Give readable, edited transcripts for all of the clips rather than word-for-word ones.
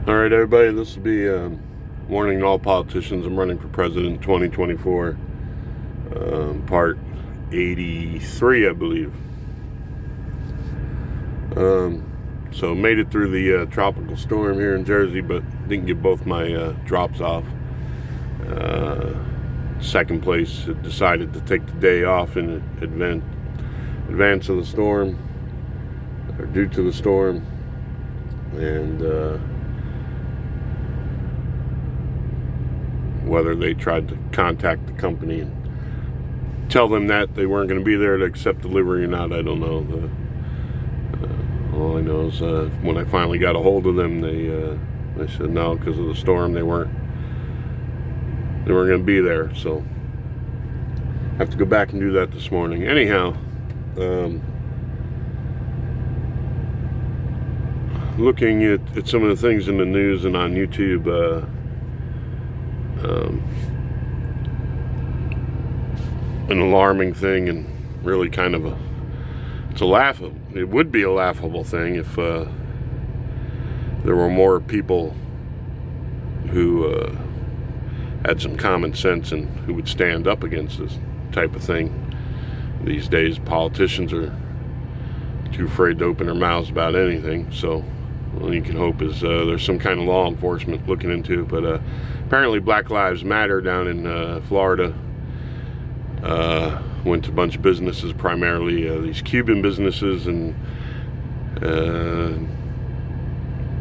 All right, everybody, this will be warning to all politicians. I'm running for president 2024, part 83, I believe. So made it through the tropical storm here in Jersey, but didn't get both my drops off. Second place decided to take the day off in advance of the storm, or due to the storm, and whether they tried to contact the company and tell them that they weren't going to be there to accept delivery or not, I don't know. All I know is when I finally got a hold of them, they said no, because of the storm they weren't going to be there. So I have to go back and do that this morning. Anyhow, looking at some of the things in the news and on YouTube, an alarming thing, and really kind of it would be a laughable thing if there were more people who had some common sense and who would stand up against this type of thing. These days, politicians are too afraid to open their mouths about anything, so all you can hope is there's some kind of law enforcement looking into it. But apparently Black Lives Matter down in Florida went to a bunch of businesses, primarily these Cuban businesses, and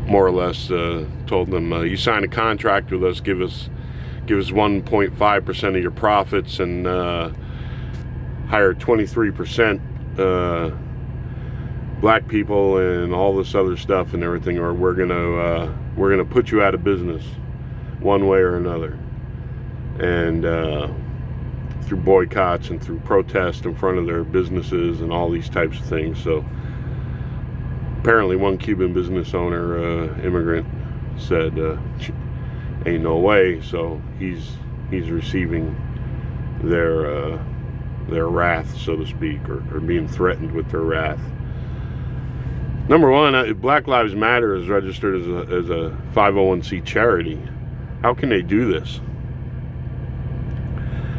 more or less told them, you sign a contract with us, give us 1.5% of your profits, and hire 23% black people and all this other stuff and everything, or we're gonna put you out of business one way or another. And through boycotts and through protests in front of their businesses and all these types of things. So apparently one Cuban business owner, immigrant, said ain't no way. So he's receiving their wrath, so to speak, or being threatened with their wrath. Number one, Black Lives Matter is registered as a 501c charity. How can they do this?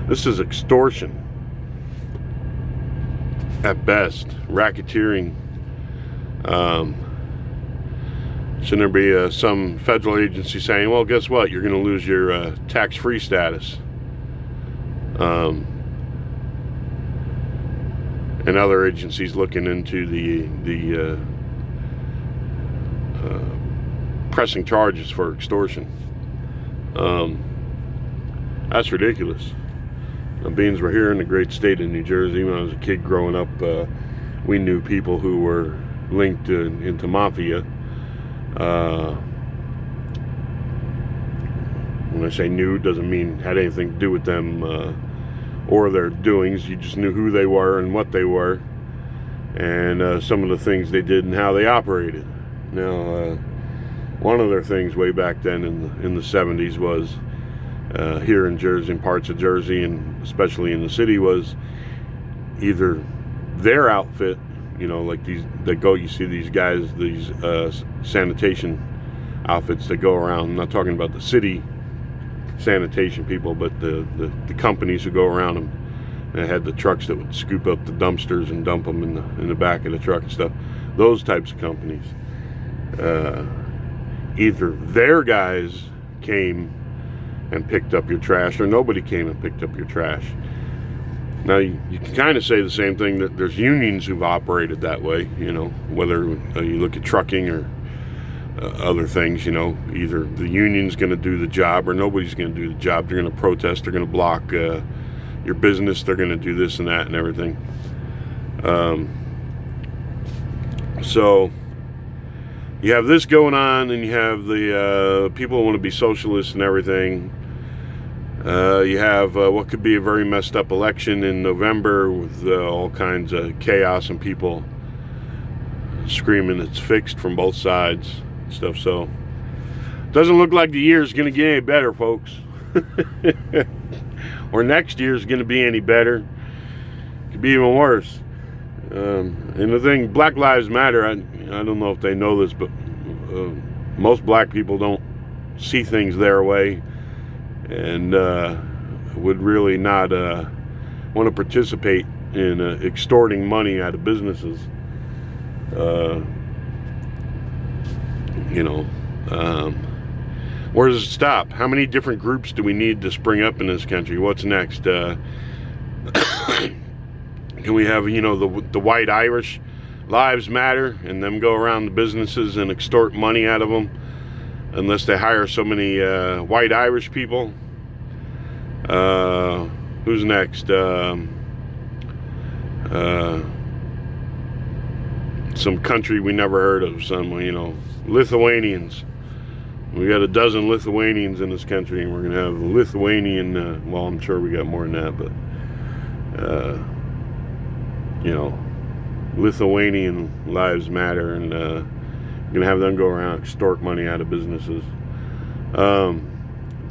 This is extortion at best, racketeering. Shouldn't there be some federal agency saying, well, guess what, you're going to lose your tax-free status? And other agencies looking into the pressing charges for extortion. That's ridiculous. Beans were here in the great state of New Jersey. When I was a kid growing up, we knew people who were linked into mafia. When I say knew, doesn't mean had anything to do with them or their doings. You just knew who they were and what they were, and some of the things they did and how they operated. Now, one of their things way back then in the 70s was here in Jersey, in parts of Jersey, and especially in the city, was either their outfit, like these that go. You see these guys, these sanitation outfits that go around. I'm not talking about the city sanitation people, but the companies who go around them. They had the trucks that would scoop up the dumpsters and dump them in the back of the truck and stuff. Those types of companies. Either their guys came and picked up your trash, or nobody came and picked up your trash. Now, you can kind of say the same thing, that there's unions who've operated that way, whether you look at trucking or other things, either the union's going to do the job or nobody's going to do the job. They're going to protest, they're going to block your business, they're going to do this and that and everything. So you have this going on, and you have the people who want to be socialists and everything. You have what could be a very messed up election in November with all kinds of chaos and people screaming it's fixed from both sides and stuff. So doesn't look like the year's going to get any better, folks. Or next year's going to be any better. It could be even worse. And the thing, Black Lives Matter, I don't know if they know this, but most black people don't see things their way, and would really not want to participate in extorting money out of businesses. Where does it stop? How many different groups do we need to spring up in this country? What's next? Can we have, the white Irish Lives Matter, and them go around the businesses and extort money out of them unless they hire so many white Irish people? Who's next? Some country we never heard of, some, Lithuanians. We got a dozen Lithuanians in this country, and we're going to have Lithuanian, well, I'm sure we got more than that, but, Lithuanian Lives Matter, and going to have them go around and extort money out of businesses. The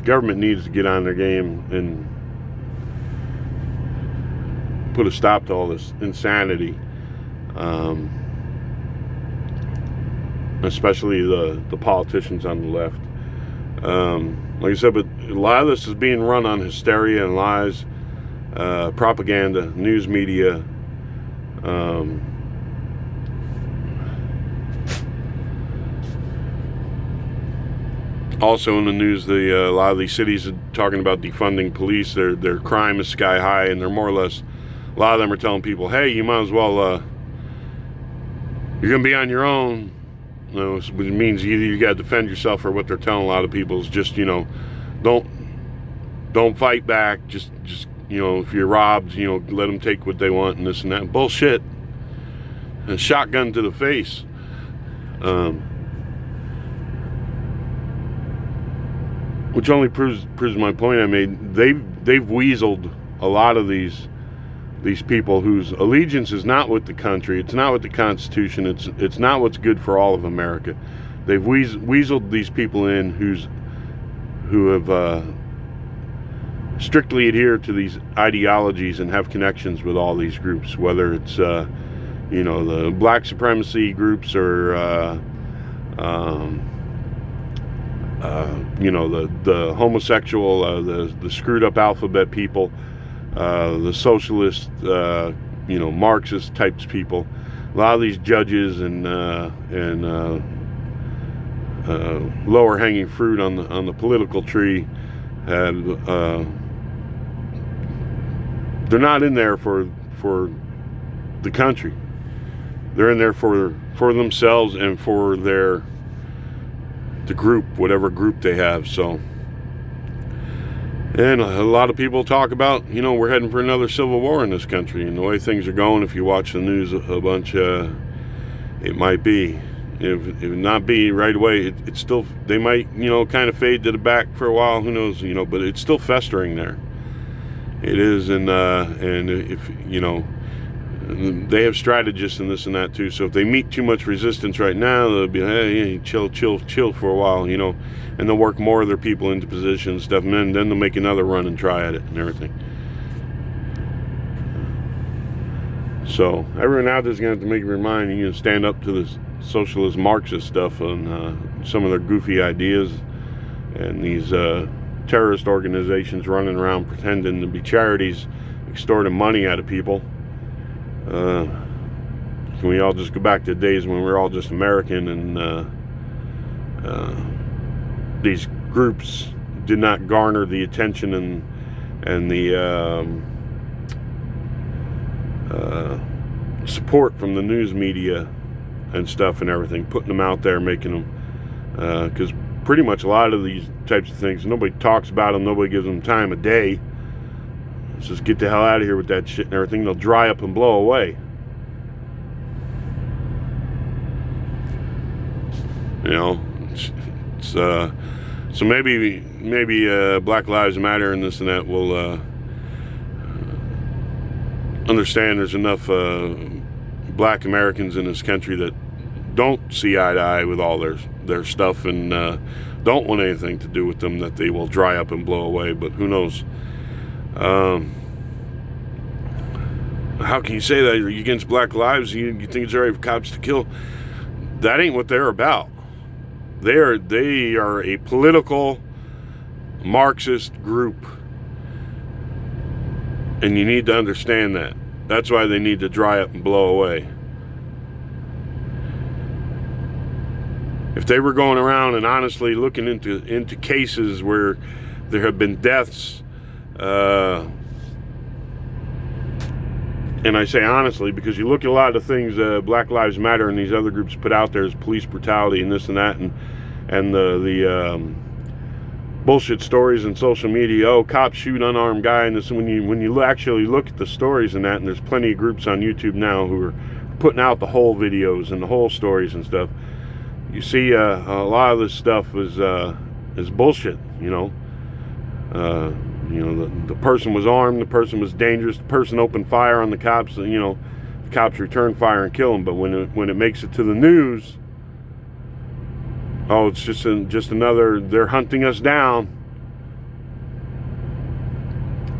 government needs to get on their game and put a stop to all this insanity. Especially the politicians on the left. Like I said, but a lot of this is being run on hysteria and lies, propaganda, news media. Also in the news, a lot of these cities are talking about defunding police. Their crime is sky high, and they're more or less, a lot of them are telling people, hey, you might as well, you're going to be on your own. Which means either you got to defend yourself, or what they're telling a lot of people is just, don't fight back. Just if you're robbed, let them take what they want and this and that. Bullshit. A shotgun to the face. Which only proves my point I made. They've weaseled a lot of these people whose allegiance is not with the country, it's not with the Constitution, it's not what's good for all of America. They've weaseled these people in who have strictly adhered to these ideologies and have connections with all these groups, whether it's the black supremacy groups, or the homosexual, the screwed up alphabet people, the socialist, Marxist types people. A lot of these judges and lower hanging fruit on the political tree have, they're not in there for the country. They're in there for themselves and for the group, whatever group they have. So. And a lot of people talk about, we're heading for another civil war in this country. And the way things are going, if you watch the news a bunch, it might be. If not be right away, it's still, they might, kind of fade to the back for a while. Who knows, but it's still festering there. It is, and if, they have strategists and this and that too. So if they meet too much resistance right now, they'll be, hey, chill for a while, and they'll work more of their people into positions and stuff, and then they'll make another run and try at it and everything. So everyone out there's going to have to make your mind, stand up to this socialist Marxist stuff and some of their goofy ideas, and these terrorist organizations running around pretending to be charities, extorting money out of people. Can we all just go back to the days when we were all just American, and these groups did not garner the attention and the support from the news media and stuff and everything, putting them out there, making them, because pretty much a lot of these types of things, nobody talks about them, nobody gives them time of day. Let's just get the hell out of here with that shit and everything. They'll dry up and blow away. So maybe Black Lives Matter and this and that will understand there's enough black Americans in this country that don't see eye to eye with all their stuff and don't want anything to do with them, that they will dry up and blow away. But who knows? How can you say that? You're against black lives? You think it's all right for cops to kill? That ain't what they're about. They are a political Marxist group, and you need to understand that. That's why they need to dry up and blow away. If they were going around and honestly looking into cases where there have been deaths, and I say honestly because you look at a lot of the things Black Lives Matter and these other groups put out there as police brutality and this and that, and the bullshit stories in social media. Oh, cops shoot unarmed guy, and this. When you actually look at the stories and that, and there's plenty of groups on YouTube now who are putting out the whole videos and the whole stories and stuff. You see, a lot of this stuff is bullshit. The person was armed, the person was dangerous, the person opened fire on the cops. The cops returned fire and killed him. But when it makes it to the news, oh, it's just another. They're hunting us down.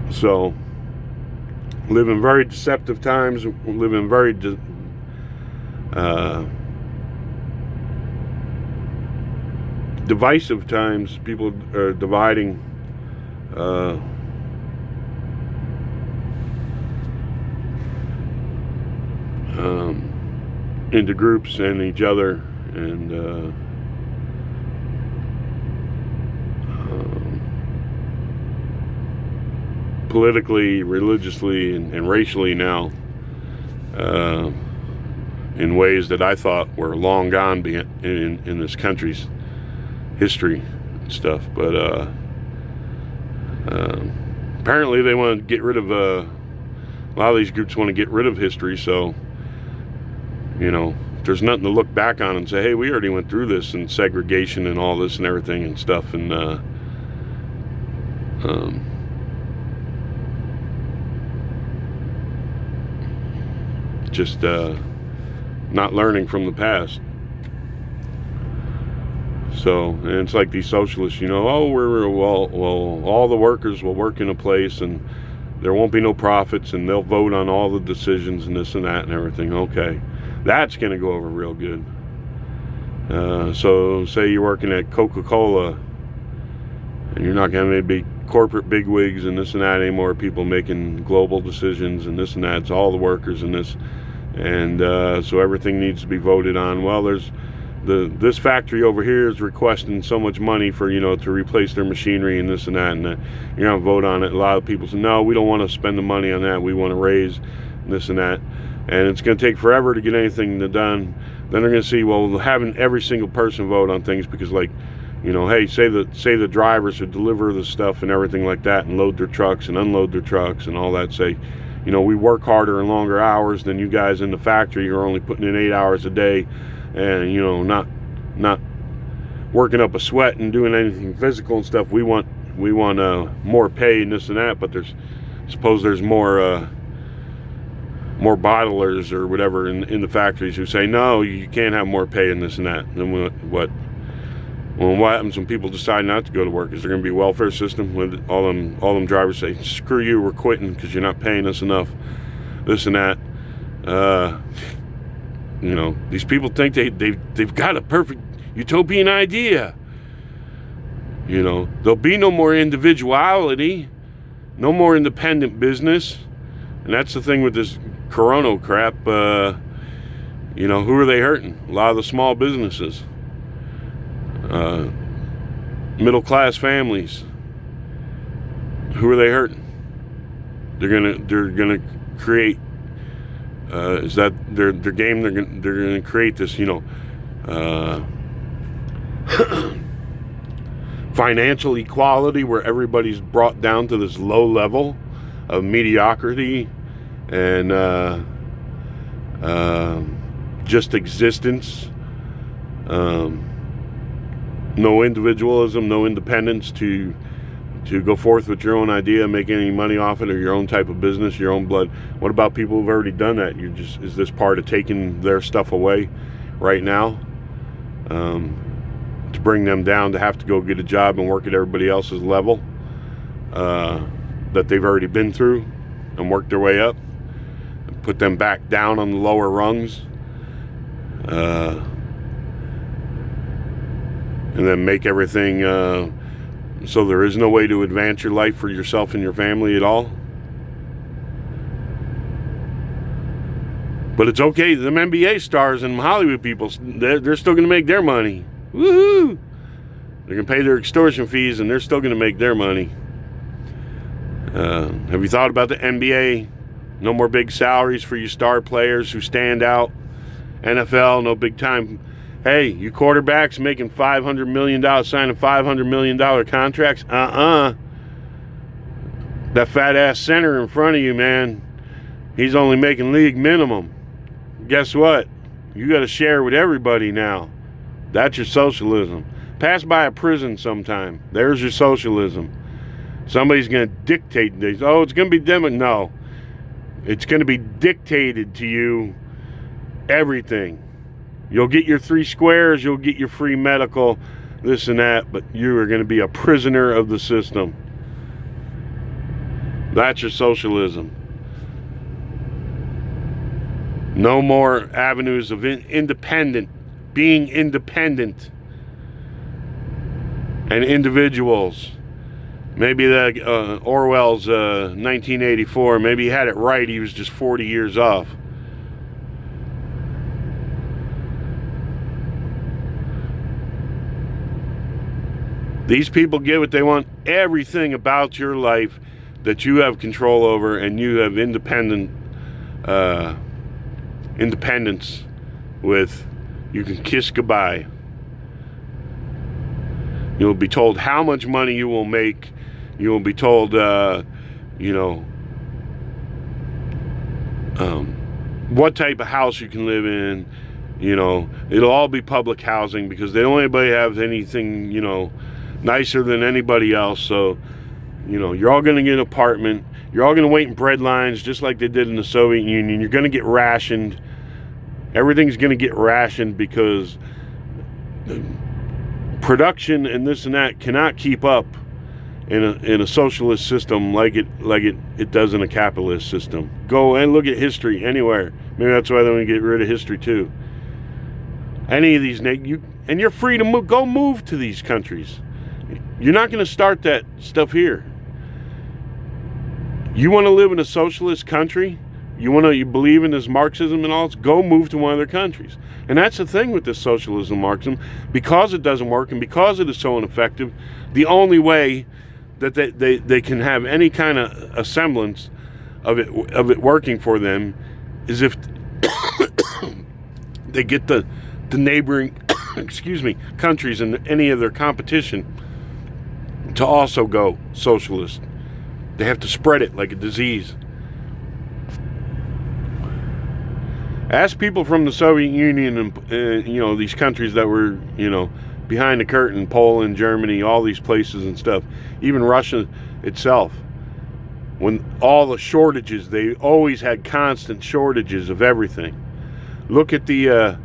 So, live in very deceptive times. Live in very divisive times. People are dividing into groups and each other, and politically, religiously, and racially now, in ways that I thought were long gone in this country's history and stuff. But apparently they want to get rid of a lot of these groups want to get rid of history. So there's nothing to look back on and say, hey, we already went through this, and segregation and all this and everything and stuff, and just not learning from the past. So, and it's like these socialists, all the workers will work in a place and there won't be no profits and they'll vote on all the decisions and this and that and everything. Okay, that's going to go over real good. So say you're working at Coca-Cola and you're not going to be corporate bigwigs and this and that anymore, people making global decisions and this and that. It's all the workers and this, and so everything needs to be voted on. Well, there's this factory over here is requesting so much money for to replace their machinery and this and that, and you're gonna vote on it. A lot of people say, no, we don't want to spend the money on that, we want to raise this and that, and it's going to take forever to get anything done. Then they're going to see, well, having every single person vote on things, because hey, say the drivers who deliver the stuff and everything like that and load their trucks and unload their trucks and all that, say, we work harder and longer hours than you guys in the factory who are only putting in 8 hours a day and not working up a sweat and doing anything physical and stuff. We want more pay and this and that, but there's more bottlers or whatever in the factories who say, no, you can't have more pay and this and that. Then what happens when people decide not to go to work? Is there going to be a welfare system when all them drivers say, screw you, we're quitting because you're not paying us enough, this and that? These people think they've got a perfect utopian idea. There'll be no more individuality, no more independent business. And that's the thing with this corona crap. Who are they hurting? A lot of the small businesses, middle class families. Who are they hurting? They're gonna create. Is that their game? They're gonna create this, financial equality where everybody's brought down to this low level of mediocrity and just existence. No individualism, no independence to go forth with your own idea, make any money off it, or your own type of business, your own blood. What about people who've already done that? Is this part of taking their stuff away right now? To bring them down to have to go get a job and work at everybody else's level that they've already been through and worked their way up, and put them back down on the lower rungs. and then make everything so there is no way to advance your life for yourself and your family at all. But it's okay. Them NBA stars and Hollywood people, they're still going to make their money. Woohoo! They're going to pay their extortion fees, and they're still going to make their money. Have you thought about the NBA? No more big salaries for you star players who stand out. NFL, no big time. Hey, you quarterbacks making $500 million, signing $500 million contracts? That fat ass center in front of you, man, he's only making league minimum. Guess what? You got to share with everybody now. That's your socialism. Pass by a prison sometime. There's your socialism. Somebody's going to dictate this. Oh, it's going to be them. No. It's going to be dictated to you everything. You'll get your 3 squares. You'll get your free medical, this and that. But you are going to be a prisoner of the system. That's your socialism. No more avenues of being independent and individuals. Maybe that Orwell's 1984, maybe he had it right, he was just 40 years off. These people get what they want, everything about your life that you have control over, and you have independence with. You can kiss goodbye. You'll be told how much money you will make. You will be told, what type of house you can live in. It'll all be public housing because they don't anybody have anything, nicer than anybody else. So, you're all going to get an apartment. You're all going to wait in bread lines just like they did in the Soviet Union. You're going to get rationed. Everything's going to get rationed because production and this and that cannot keep up in a socialist system like it does in a capitalist system. Go and look at history anywhere. Maybe that's why they want to get rid of history too. Any of these, and you're free to move to these countries. You're not going to start that stuff here. You want to live in a socialist country? You believe in this Marxism and all this? Go move to one of their countries. And that's the thing with this socialism, Marxism. Because it doesn't work and because it is so ineffective, the only way that they can have any kind of a semblance of it working for them is if they get the neighboring countries and any of their competition to also go socialist. They have to spread it like a disease. Ask people from the Soviet Union and these countries that were behind the curtain, Poland, Germany, all these places and stuff, even Russia itself. When all the shortages, they always had constant shortages of everything. Look at the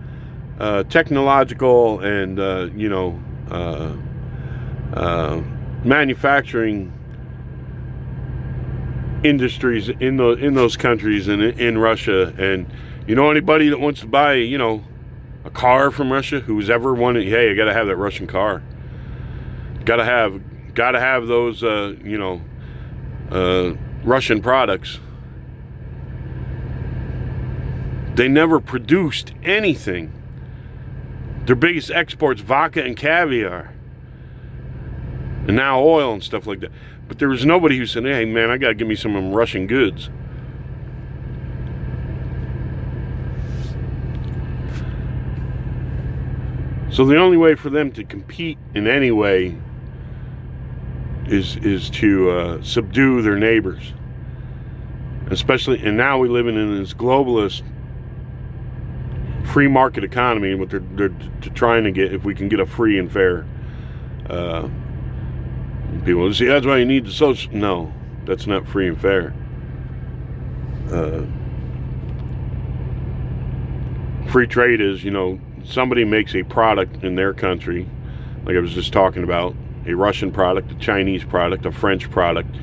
technological and manufacturing industries in those countries and in Russia. And anybody that wants to buy a car from Russia who's ever wanted, hey, I gotta have that Russian car. Gotta have those Russian products. They never produced anything. Their biggest exports, vodka and caviar. And now oil and stuff like that. But there was nobody who said, hey man, I gotta give me some of them Russian goods. So the only way for them to compete in any way is to subdue their neighbors. Especially, and now we live in this globalist free market economy, what they're trying to get, if we can get a free and fair. People say that's why you need the social. No, that's not free and fair. Free trade is, somebody makes a product in their country, like I was just talking about, a Russian product, a Chinese product, a French product,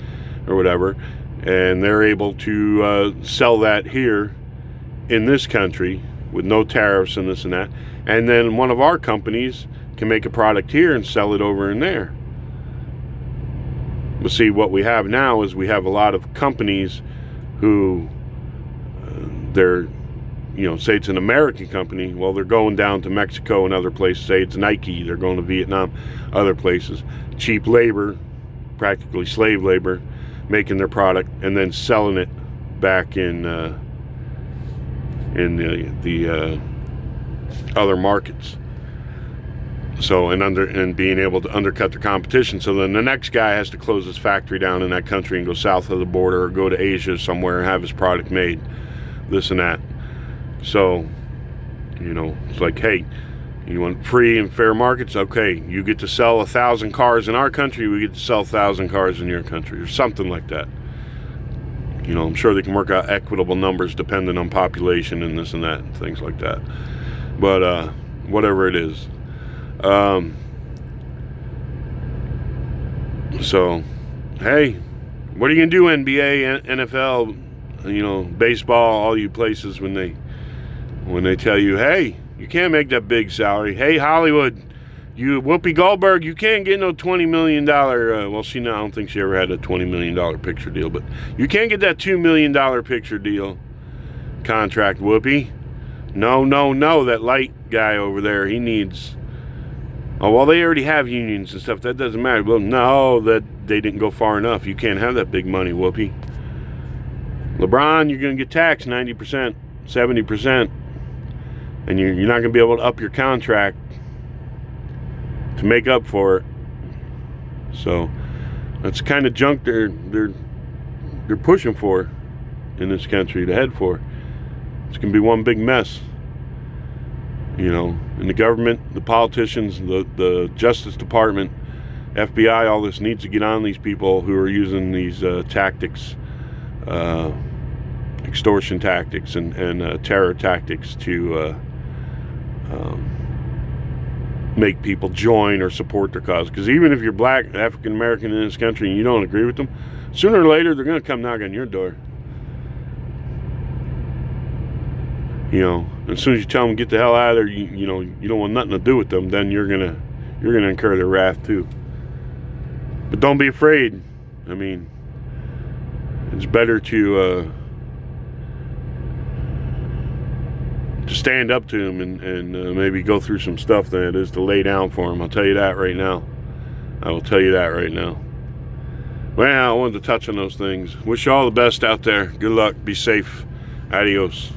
or whatever, and they're able to sell that here in this country with no tariffs and this and that. And then one of our companies can make a product here and sell it over in there. But see, what we have now is we have a lot of companies who they're, say it's an American company, well, they're going down to Mexico and other places. Say it's Nike, they're going to Vietnam, other places. Cheap labor, practically slave labor, making their product and then selling it back in the other markets. So and being able to undercut the competition. So then the next guy has to close his factory down in that country and go south of the border or go to Asia somewhere and have his product made, this and that. So, it's like, hey, you want free and fair markets? Okay, you get to sell 1,000 cars in our country, we get to sell 1,000 cars in your country, or something like that. I'm sure they can work out equitable numbers depending on population and this and that and things like that. But whatever it is. So, hey, what are you gonna do, NBA, NFL, baseball, all you places when they tell you, hey, you can't make that big salary. Hey, Hollywood, you Whoopi Goldberg, you can't get no $20 million. Well, I don't think she ever had a $20 million picture deal, but you can't get that $2 million picture deal contract, Whoopi. No, that light guy over there, he needs. Oh, well, they already have unions and stuff. That doesn't matter. Well, no, that they didn't go far enough. You can't have that big money, Whoopi. LeBron, you're going to get taxed 90%, 70%, and you're not going to be able to up your contract to make up for it. So that's the kind of junk they're pushing for in this country to head for. It's going to be one big mess. And the government, the politicians, the Justice Department, FBI, all this needs to get on these people who are using these tactics, extortion tactics and terror tactics to make people join or support their cause. Because even if you're black, African American in this country and you don't agree with them, sooner or later they're going to come knock on your door. As soon as you tell them get the hell out of there, you don't want nothing to do with them, then you're gonna incur their wrath too. But don't be afraid. It's better to stand up to them and maybe go through some stuff than it is to lay down for them. I'll tell you that right now. I will tell you that right now. Well, I wanted to touch on those things. Wish you all the best out there. Good luck. Be safe. Adios.